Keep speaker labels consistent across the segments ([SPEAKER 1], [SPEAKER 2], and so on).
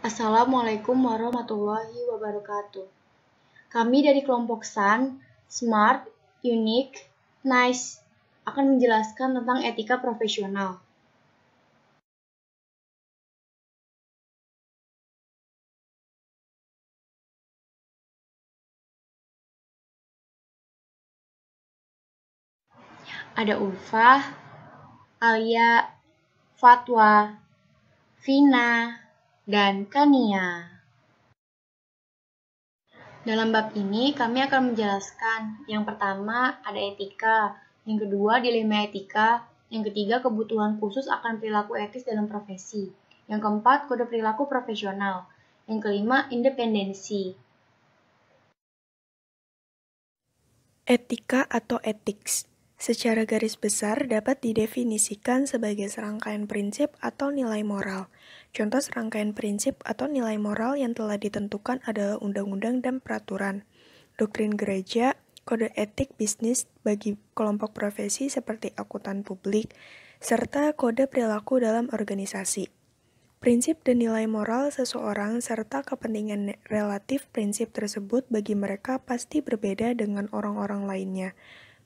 [SPEAKER 1] Assalamualaikum warahmatullahi wabarakatuh. Kami dari kelompok SAN, Smart, Unique, Nice akan menjelaskan tentang etika profesional. Ada Ulfah, Alia, Fatwa, Vina, dan Kania. Dalam bab ini kami akan menjelaskan yang pertama ada etika, yang kedua dilema etika, yang ketiga kebutuhan khusus akan perilaku etis dalam profesi, yang keempat kode perilaku profesional, yang kelima independensi.
[SPEAKER 2] Etika atau ethics, secara garis besar dapat didefinisikan sebagai serangkaian prinsip atau nilai moral. Contoh serangkaian prinsip atau nilai moral yang telah ditentukan adalah undang-undang dan peraturan, doktrin gereja, kode etik bisnis bagi kelompok profesi seperti akuntan publik, serta kode perilaku dalam organisasi. Prinsip dan nilai moral seseorang serta kepentingan relatif prinsip tersebut bagi mereka pasti berbeda dengan orang-orang lainnya.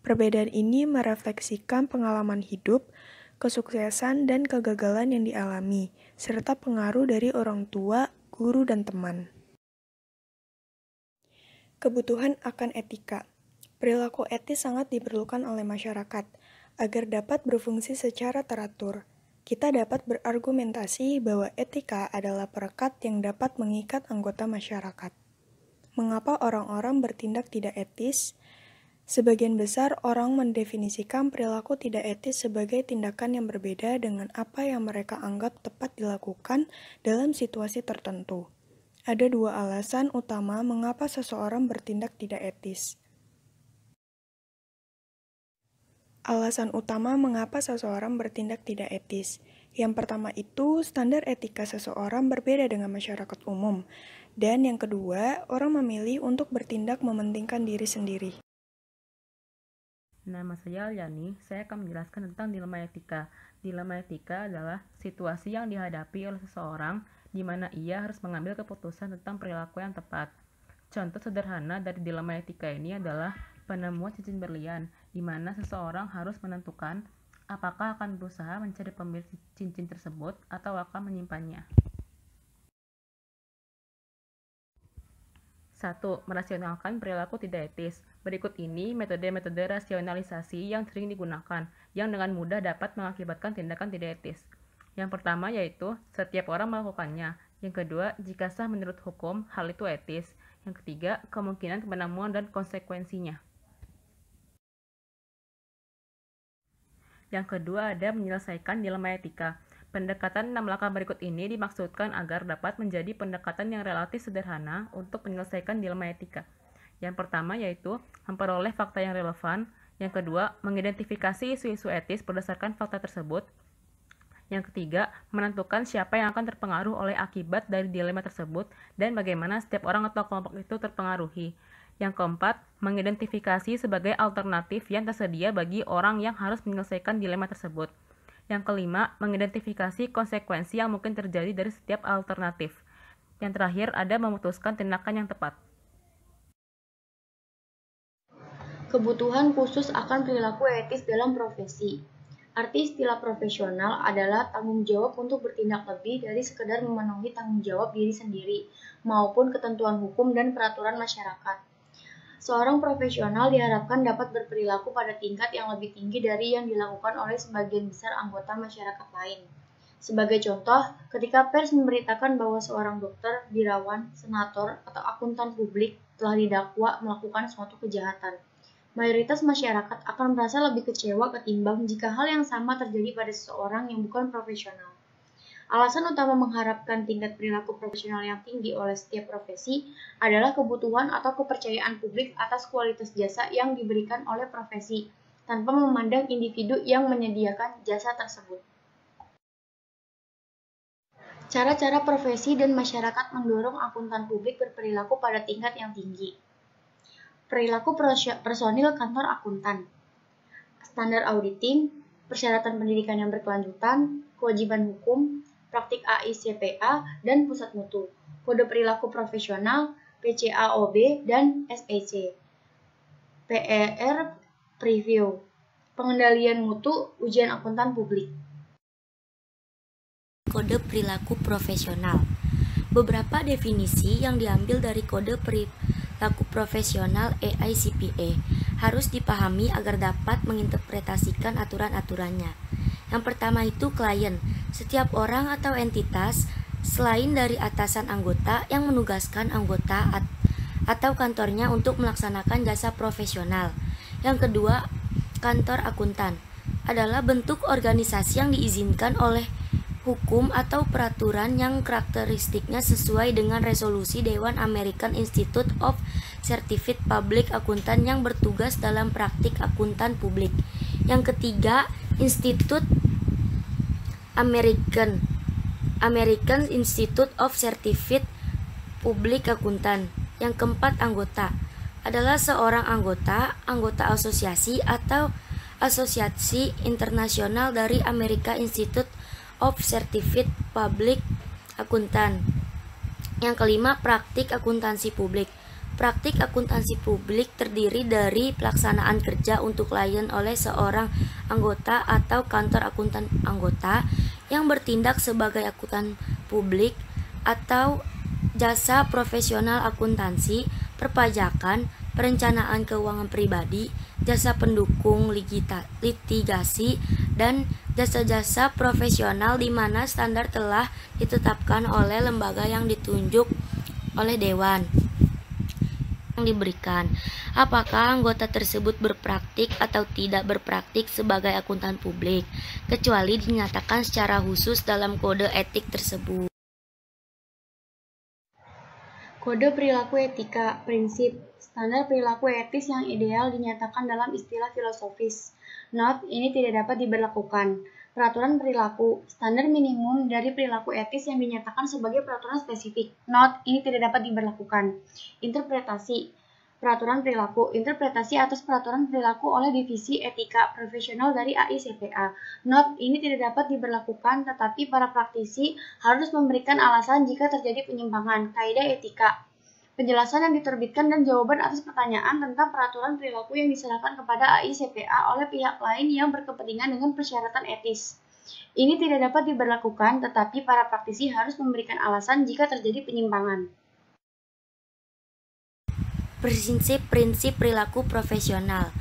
[SPEAKER 2] Perbedaan ini merefleksikan pengalaman hidup, kesuksesan dan kegagalan yang dialami, serta pengaruh dari orang tua, guru, dan teman. Kebutuhan akan etika. Perilaku etis sangat diperlukan oleh masyarakat agar dapat berfungsi secara teratur. Kita dapat berargumentasi bahwa etika adalah perekat yang dapat mengikat anggota masyarakat. Mengapa orang-orang bertindak tidak etis? Sebagian besar orang mendefinisikan perilaku tidak etis sebagai tindakan yang berbeda dengan apa yang mereka anggap tepat dilakukan dalam situasi tertentu. Ada dua alasan utama mengapa seseorang bertindak tidak etis. Alasan utama mengapa seseorang bertindak tidak etis. Yang pertama itu, standar etika seseorang berbeda dengan masyarakat umum. Dan yang kedua, orang memilih untuk bertindak mementingkan diri sendiri.
[SPEAKER 3] Nama saya Alyani, saya akan menjelaskan tentang dilema etika. Dilema etika adalah situasi yang dihadapi oleh seseorang di mana ia harus mengambil keputusan tentang perilaku yang tepat. Contoh sederhana dari dilema etika ini adalah penemuan cincin berlian, di mana seseorang harus menentukan apakah akan berusaha mencari pemilik cincin tersebut atau akan menyimpannya. 1. Merasionalkan perilaku tidak etis. Berikut ini metode-metode rasionalisasi yang sering digunakan, yang dengan mudah dapat mengakibatkan tindakan tidak etis. Yang pertama yaitu, setiap orang melakukannya. Yang kedua, jika sah menurut hukum, hal itu etis. Yang ketiga, kemungkinan penemuan dan konsekuensinya. Yang kedua ada menyelesaikan dilema etika. Pendekatan 6 langkah berikut ini dimaksudkan agar dapat menjadi pendekatan yang relatif sederhana untuk menyelesaikan dilema etika. Yang pertama yaitu memperoleh fakta yang relevan. Yang kedua, mengidentifikasi isu-isu etis berdasarkan fakta tersebut. Yang ketiga, menentukan siapa yang akan terpengaruh oleh akibat dari dilema tersebut dan bagaimana setiap orang atau kelompok itu terpengaruhi. Yang keempat, mengidentifikasi sebagai alternatif yang tersedia bagi orang yang harus menyelesaikan dilema tersebut. Yang kelima, mengidentifikasi konsekuensi yang mungkin terjadi dari setiap alternatif. Yang terakhir, ada memutuskan tindakan yang tepat.
[SPEAKER 1] Kebutuhan khusus akan perilaku etis dalam profesi. Arti istilah profesional adalah tanggung jawab untuk bertindak lebih dari sekedar memenuhi tanggung jawab diri sendiri maupun ketentuan hukum dan peraturan masyarakat. Seorang profesional diharapkan dapat berperilaku pada tingkat yang lebih tinggi dari yang dilakukan oleh sebagian besar anggota masyarakat lain. Sebagai contoh, ketika pers memberitakan bahwa seorang dokter, birawan, senator, atau akuntan publik telah didakwa melakukan suatu kejahatan, mayoritas masyarakat akan merasa lebih kecewa ketimbang jika hal yang sama terjadi pada seseorang yang bukan profesional. Alasan utama mengharapkan tingkat perilaku profesional yang tinggi oleh setiap profesi adalah kebutuhan atau kepercayaan publik atas kualitas jasa yang diberikan oleh profesi, tanpa memandang individu yang menyediakan jasa tersebut. Cara-cara profesi dan masyarakat mendorong akuntan publik berperilaku pada tingkat yang tinggi. Perilaku personil kantor akuntan, standar auditing, persyaratan pendidikan yang berkelanjutan, kewajiban hukum, praktik AICPA, dan pusat mutu. Kode perilaku profesional, PCAOB, dan SEC. PER Preview. Pengendalian mutu, ujian akuntan publik.
[SPEAKER 4] Kode perilaku profesional. Beberapa definisi yang diambil dari kode perilaku profesional AICPA harus dipahami agar dapat menginterpretasikan aturan-aturannya. Yang pertama itu klien, setiap orang atau entitas selain dari atasan anggota yang menugaskan anggota atau kantornya untuk melaksanakan jasa profesional. Yang kedua, kantor akuntan adalah bentuk organisasi yang diizinkan oleh hukum atau peraturan yang karakteristiknya sesuai dengan resolusi Dewan American Institute of Certified Public Accountant yang bertugas dalam praktik akuntan publik. Yang ketiga, Institute American Institute of Certified Public Accountant. Yang keempat, anggota adalah seorang anggota asosiasi atau asosiasi internasional dari American Institute of Certified Public Accountant. Yang kelima, praktik akuntansi publik. Praktik akuntansi publik terdiri dari pelaksanaan kerja untuk klien oleh seorang anggota atau kantor akuntan anggota yang bertindak sebagai akuntan publik atau jasa profesional akuntansi, perpajakan, perencanaan keuangan pribadi, jasa pendukung litigasi, dan jasa-jasa profesional di mana standar telah ditetapkan oleh lembaga yang ditunjuk oleh dewan yang diberikan. Apakah anggota tersebut berpraktik atau tidak berpraktik sebagai akuntan publik, kecuali dinyatakan secara khusus dalam kode etik tersebut.
[SPEAKER 1] Kode perilaku etika, prinsip, standar perilaku etis yang ideal dinyatakan dalam istilah filosofis. Note, ini tidak dapat diberlakukan. Peraturan perilaku, standar minimum dari perilaku etis yang dinyatakan sebagai peraturan spesifik. Note, ini tidak dapat diberlakukan. Interpretasi, peraturan perilaku, interpretasi atas peraturan perilaku oleh divisi etika profesional dari AICPA. Note, ini tidak dapat diberlakukan, tetapi para praktisi harus memberikan alasan jika terjadi penyimpangan. Kaidah etika, penjelasan yang diterbitkan dan jawaban atas pertanyaan tentang peraturan perilaku yang diserahkan kepada AICPA oleh pihak lain yang berkepentingan dengan persyaratan etis. Ini tidak dapat diberlakukan, tetapi para praktisi harus memberikan alasan jika terjadi penyimpangan.
[SPEAKER 4] Prinsip-prinsip perilaku profesional.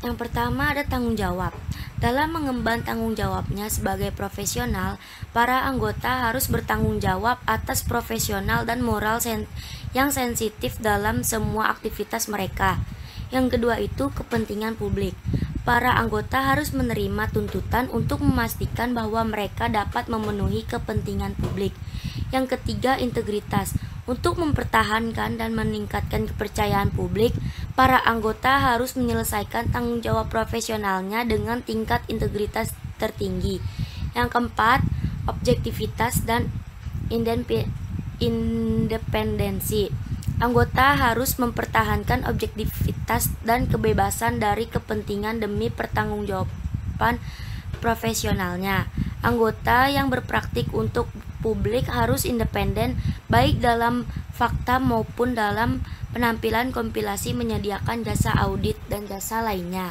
[SPEAKER 4] Yang pertama ada tanggung jawab. Dalam mengemban tanggung jawabnya sebagai profesional, para anggota harus bertanggung jawab atas profesional dan moral yang sensitif dalam semua aktivitas mereka. Yang kedua itu kepentingan publik. Para anggota harus menerima tuntutan untuk memastikan bahwa mereka dapat memenuhi kepentingan publik. Yang ketiga, integritas. Untuk mempertahankan dan meningkatkan kepercayaan publik, para anggota harus menyelesaikan tanggung jawab profesionalnya dengan tingkat integritas tertinggi. Yang keempat, objektivitas dan independensi. Anggota harus mempertahankan objektivitas dan kebebasan dari kepentingan demi pertanggungjawaban profesionalnya. Anggota yang berpraktik untuk publik harus independen, baik dalam fakta maupun dalam penampilan kompilasi, menyediakan jasa audit dan jasa lainnya.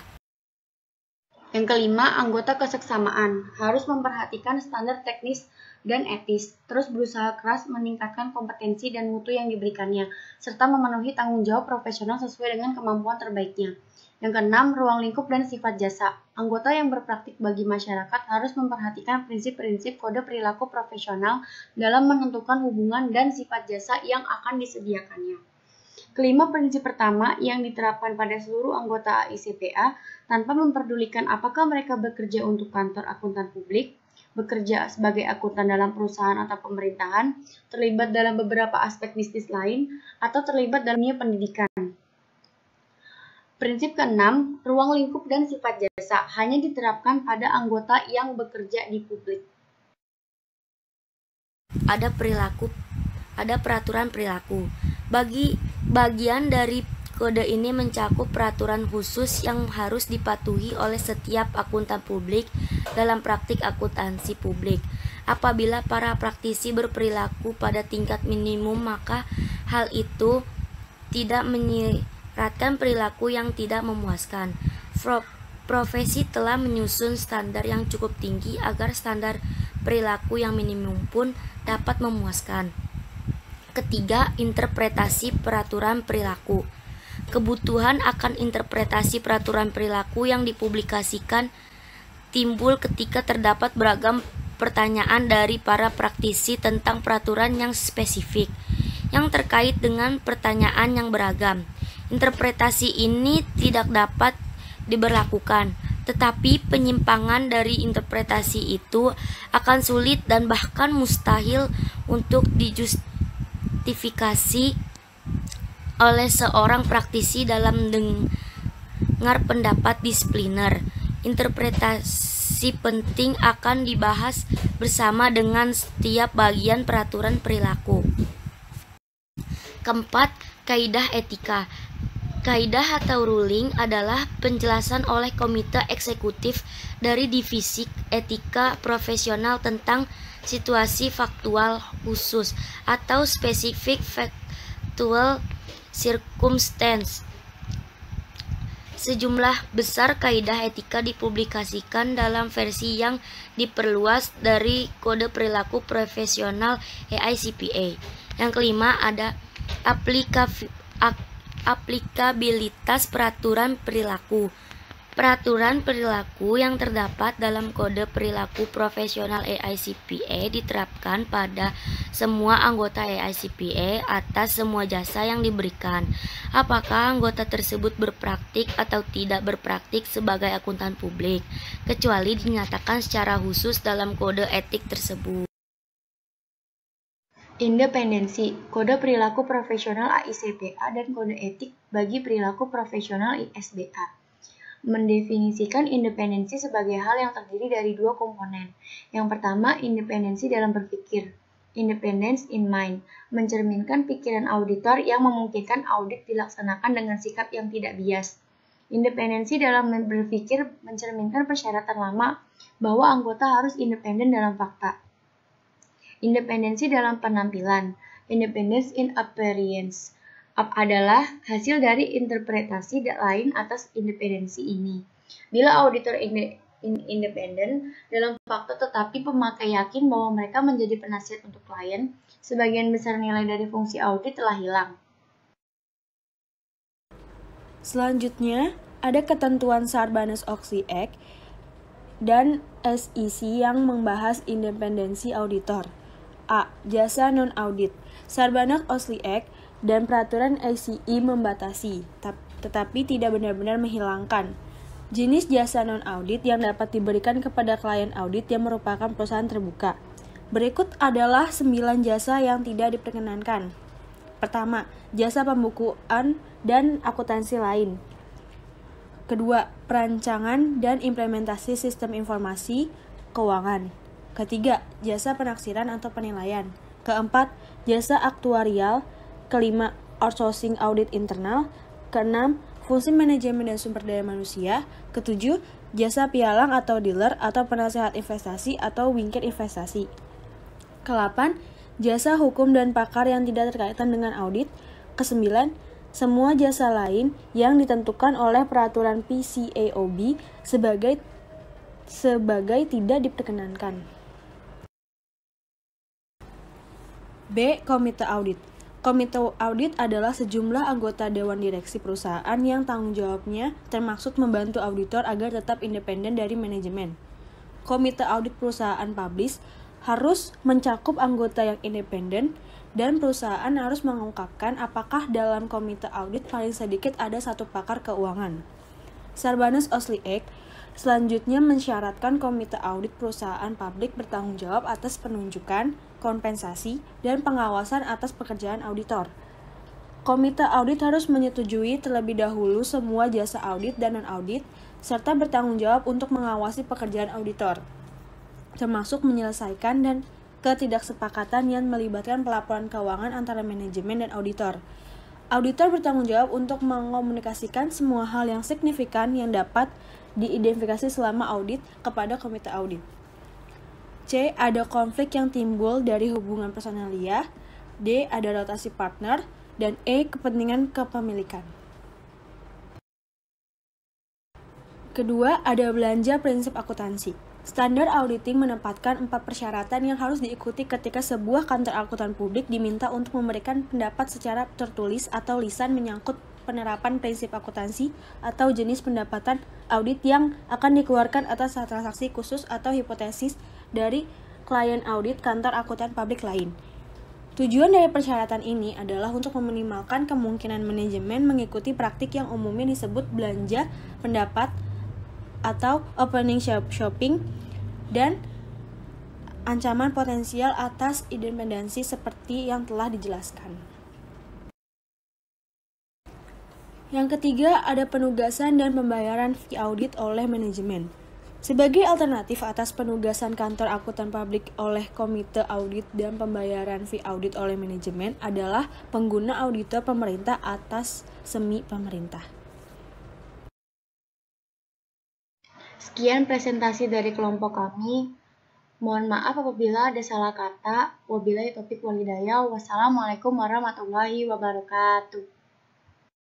[SPEAKER 1] Yang kelima, anggota keseksamaan harus memperhatikan standar teknis dan etis, terus berusaha keras meningkatkan kompetensi dan mutu yang diberikannya, serta memenuhi tanggung jawab profesional sesuai dengan kemampuan terbaiknya. Yang keenam, ruang lingkup dan sifat jasa. Anggota yang berpraktik bagi masyarakat harus memperhatikan prinsip-prinsip kode perilaku profesional dalam menentukan hubungan dan sifat jasa yang akan disediakannya. Kelima, prinsip pertama yang diterapkan pada seluruh anggota AICPA tanpa memperdulikan apakah mereka bekerja untuk kantor akuntan publik, bekerja sebagai akuntan dalam perusahaan atau pemerintahan, terlibat dalam beberapa aspek bisnis lain, atau terlibat dalam dunia pendidikan. Prinsip keenam, ruang lingkup dan sifat jasa hanya diterapkan pada anggota yang bekerja di publik.
[SPEAKER 4] Ada peraturan perilaku. Bagian dari kode ini mencakup peraturan khusus yang harus dipatuhi oleh setiap akuntan publik dalam praktik akuntansi publik. Apabila para praktisi berperilaku pada tingkat minimum, maka hal itu tidak menyiratkan perilaku yang tidak memuaskan. Profesi telah menyusun standar yang cukup tinggi agar standar perilaku yang minimum pun dapat memuaskan. Ketiga, interpretasi peraturan perilaku. Kebutuhan akan interpretasi peraturan perilaku yang dipublikasikan timbul ketika terdapat beragam pertanyaan dari para praktisi tentang peraturan yang spesifik, yang terkait dengan pertanyaan yang beragam. Interpretasi ini tidak dapat diberlakukan, tetapi penyimpangan dari interpretasi itu akan sulit dan bahkan mustahil untuk dijustifikasi oleh seorang praktisi dalam dengar pendapat disipliner. Interpretasi penting akan dibahas bersama dengan setiap bagian peraturan perilaku. Keempat, kaidah etika. Kaidah atau ruling adalah penjelasan oleh komite eksekutif dari divisi etika profesional tentang situasi faktual khusus atau specific factual circumstance. Sejumlah besar kaidah etika dipublikasikan dalam versi yang diperluas dari Kode Perilaku Profesional AICPA. Yang kelima ada aplikabilitas peraturan perilaku. Peraturan perilaku yang terdapat dalam Kode Perilaku Profesional AICPA diterapkan pada semua anggota AICPA atas semua jasa yang diberikan. Apakah anggota tersebut berpraktik atau tidak berpraktik sebagai akuntan publik, kecuali dinyatakan secara khusus dalam kode etik tersebut.
[SPEAKER 1] Independensi, Kode Perilaku Profesional AICPA dan Kode Etik bagi Perilaku Profesional ISBA mendefinisikan independensi sebagai hal yang terdiri dari dua komponen. Yang pertama, independensi dalam berpikir, independence in mind, mencerminkan pikiran auditor yang memungkinkan audit dilaksanakan dengan sikap yang tidak bias. Independensi dalam berpikir mencerminkan persyaratan lama bahwa anggota harus independen dalam fakta. Independensi dalam penampilan, independence in appearance, adalah hasil dari interpretasi lain atas independensi ini. Bila auditor independen dalam fakta tetapi pemakai yakin bahwa mereka menjadi penasihat untuk klien, sebagian besar nilai dari fungsi audit telah hilang.
[SPEAKER 2] Selanjutnya, ada ketentuan Sarbanes-Oxley Act dan SEC yang membahas independensi auditor. A. Jasa non-audit. Sarbanes-Oxley Act dan peraturan SEC membatasi, tetapi tidak benar-benar menghilangkan jenis jasa non-audit yang dapat diberikan kepada klien audit yang merupakan perusahaan terbuka. Berikut adalah 9 jasa yang tidak diperkenankan. Pertama, jasa pembukuan dan akuntansi lain. Kedua, perancangan dan implementasi sistem informasi keuangan. Ketiga, jasa penaksiran atau penilaian. Keempat, jasa aktuarial. Kelima, outsourcing audit internal. Keenam, fungsi manajemen dan sumber daya manusia. Ketujuh, jasa pialang atau dealer atau penasehat investasi atau wingkir investasi. Kedelapan, jasa hukum dan pakar yang tidak terkaitan dengan audit. Kesembilan, semua jasa lain yang ditentukan oleh peraturan PCAOB sebagai tidak diperkenankan. B. Komite Audit. Komite audit adalah sejumlah anggota dewan direksi perusahaan yang tanggung jawabnya termaksud membantu auditor agar tetap independen dari manajemen. Komite audit perusahaan publish harus mencakup anggota yang independen dan perusahaan harus mengungkapkan apakah dalam komite audit paling sedikit ada satu pakar keuangan. Sarbanes-Oxley Act selanjutnya mensyaratkan komite audit perusahaan publik bertanggung jawab atas penunjukan, kompensasi, dan pengawasan atas pekerjaan auditor. Komite audit harus menyetujui terlebih dahulu semua jasa audit dan non-audit, serta bertanggung jawab untuk mengawasi pekerjaan auditor, termasuk menyelesaikan dan ketidaksepakatan yang melibatkan pelaporan keuangan antara manajemen dan auditor. Auditor bertanggung jawab untuk mengomunikasikan semua hal yang signifikan yang dapat diidentifikasi selama audit kepada komite audit.
[SPEAKER 5] C. Ada konflik yang timbul dari hubungan personalia. D. Ada rotasi partner. Dan E. Kepentingan kepemilikan. Kedua, ada belanja prinsip akuntansi. Standar auditing menempatkan 4 persyaratan yang harus diikuti ketika sebuah kantor akuntan publik diminta untuk memberikan pendapat secara tertulis atau lisan menyangkut penerapan prinsip akuntansi atau jenis pendapatan audit yang akan dikeluarkan atas transaksi khusus atau hipotesis dari klien audit kantor akuntan publik lain. Tujuan dari persyaratan ini adalah untuk meminimalkan kemungkinan manajemen mengikuti praktik yang umumnya disebut belanja pendapat atau opening shopping dan ancaman potensial atas independensi seperti yang telah dijelaskan. Yang ketiga, ada penugasan dan pembayaran fee audit oleh manajemen. Sebagai alternatif atas penugasan kantor akuntan publik oleh komite audit dan pembayaran fee audit oleh manajemen adalah pengguna auditor pemerintah atas semi pemerintah.
[SPEAKER 1] Sekian presentasi dari kelompok kami. Mohon maaf apabila ada salah kata. Wabillahi taufiq walhidayah. Wassalamualaikum warahmatullahi wabarakatuh.